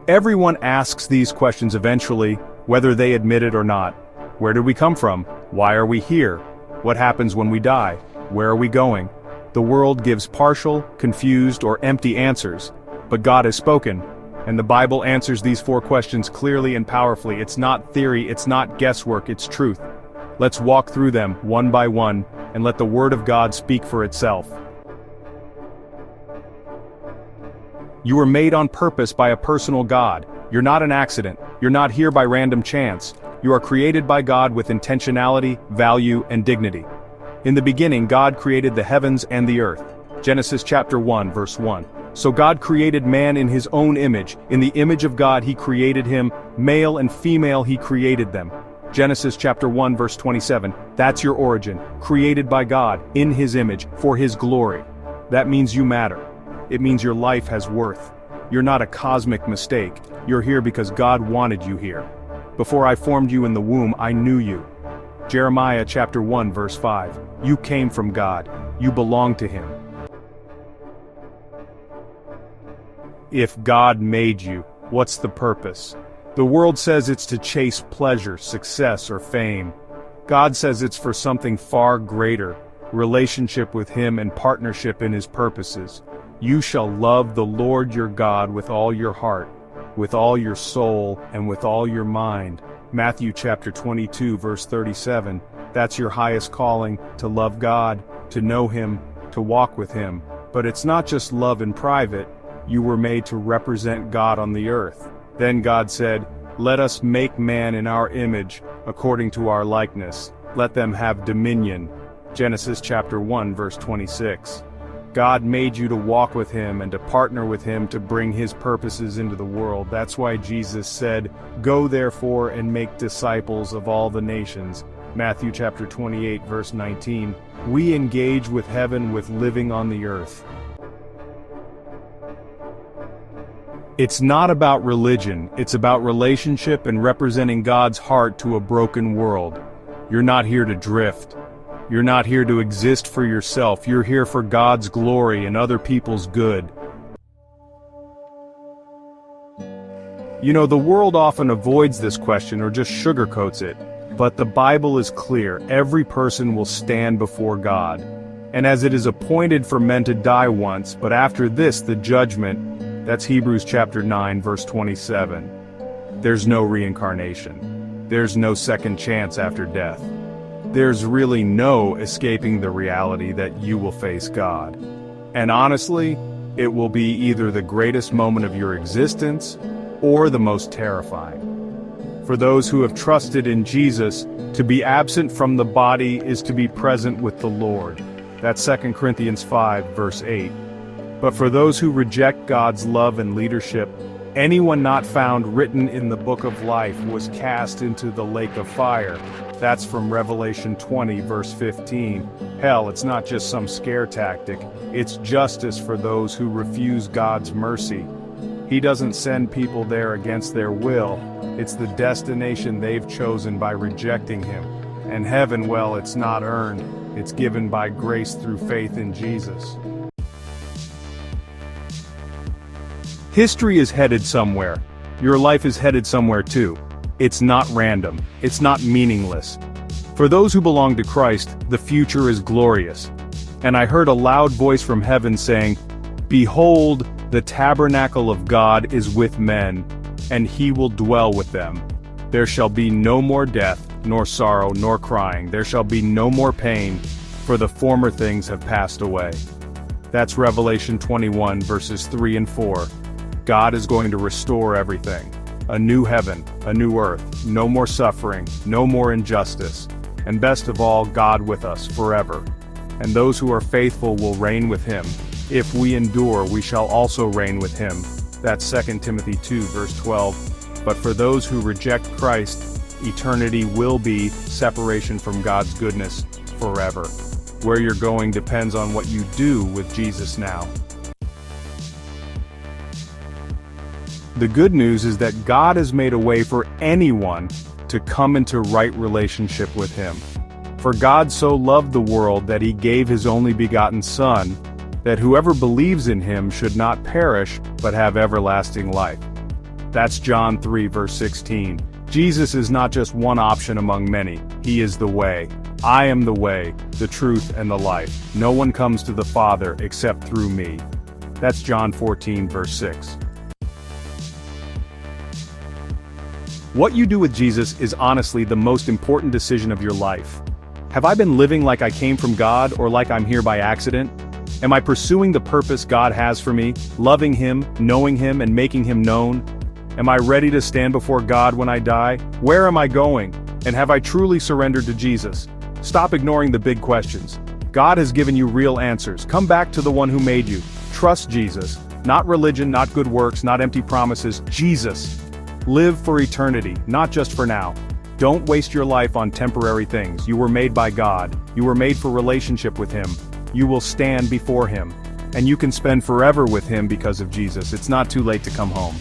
Everyone asks these questions eventually, whether they admit it or not. Where did we come from? Why are we here? What happens when we die? Where are we going? The world gives partial, confused, or empty answers, but God has spoken, and the Bible answers these 4 questions clearly and powerfully. It's not theory, it's not guesswork, it's truth. Let's walk through them, one by one, and let the Word of God speak for itself. You were made on purpose by a personal God. You're not an accident. You're not here by random chance. You are created by God with intentionality, value, and dignity. In the beginning, God created the heavens and the earth. Genesis chapter 1, verse 1. So God created man in his own image. In the image of God he created him, male and female he created them. Genesis chapter 1, verse 27. That's your origin. Created by God, in his image, for his glory. That means you matter. It means your life has worth. You're not a cosmic mistake. You're here because God wanted you here. Before I formed you in the womb, I knew you. Jeremiah chapter 1, verse 5. You came from God. You belong to him. If God made you, what's the purpose? The world says it's to chase pleasure, success, or fame. God says it's for something far greater, relationship with him and partnership in his purposes. You shall love the Lord your God with all your heart, with all your soul, and with all your mind. Matthew chapter 22, verse 37. That's your highest calling, to love God, to know him, to walk with him. But it's not just love in private. You were made to represent God on the earth. Then God said, "Let us make man in our image, according to our likeness. Let them have dominion." Genesis chapter 1, verse 26. God made you to walk with him and to partner with him to bring his purposes into the world. That's why Jesus said, "Go therefore and make disciples of all the nations." Matthew chapter 28, verse 19. We engage with heaven with living on the earth. It's not about religion, it's about relationship and representing God's heart to a broken world. You're not here to drift. You're not here to exist for yourself. You're here for God's glory and other people's good. You know, the world often avoids this question or just sugarcoats it. But the Bible is clear. Every person will stand before God. And as it is appointed for men to die once, but after this the judgment, that's Hebrews chapter 9, verse 27. There's no reincarnation. There's no second chance after death. There's really no escaping the reality that you will face God. And honestly, it will be either the greatest moment of your existence or the most terrifying. For those who have trusted in Jesus, to be absent from the body is to be present with the Lord. That's 2 Corinthians 5, verse 8. But for those who reject God's love and leadership, anyone not found written in the book of life was cast into the lake of fire. That's from Revelation 20, verse 15. Hell, it's not just some scare tactic. It's justice for those who refuse God's mercy. He doesn't send people there against their will. It's the destination they've chosen by rejecting him. And heaven, well, it's not earned. It's given by grace through faith in Jesus. History is headed somewhere. Your life is headed somewhere too. It's not random. It's not meaningless. For those who belong to Christ, the future is glorious. And I heard a loud voice from heaven saying, "Behold, the tabernacle of God is with men, and he will dwell with them. There shall be no more death, nor sorrow, nor crying. There shall be no more pain, for the former things have passed away." That's Revelation 21, verses 3 and 4. God is going to restore everything. A new heaven, a new earth, no more suffering, no more injustice, and best of all, God with us forever. And those who are faithful will reign with him. If we endure, we shall also reign with him. That's 2 Timothy 2, verse 12. But for those who reject Christ, eternity will be separation from God's goodness forever. Where you're going depends on what you do with Jesus now. The good news is that God has made a way for anyone to come into right relationship with him. For God so loved the world that he gave his only begotten Son, that whoever believes in him should not perish, but have everlasting life. That's John 3 verse 16. Jesus is not just one option among many, he is the way. I am the way, the truth, and the life. No one comes to the Father except through me. That's John 14 verse 6. What you do with Jesus is honestly the most important decision of your life. Have I been living like I came from God or like I'm here by accident? Am I pursuing the purpose God has for me, loving Him, knowing Him, and making Him known? Am I ready to stand before God when I die? Where am I going? And have I truly surrendered to Jesus? Stop ignoring the big questions. God has given you real answers. Come back to the one who made you. Trust Jesus. Not religion, not good works, not empty promises. Jesus. Live for eternity, not just for now. Don't waste your life on temporary things. You were made by God. You were made for relationship with Him. You will stand before Him. And you can spend forever with Him because of Jesus. It's not too late to come home.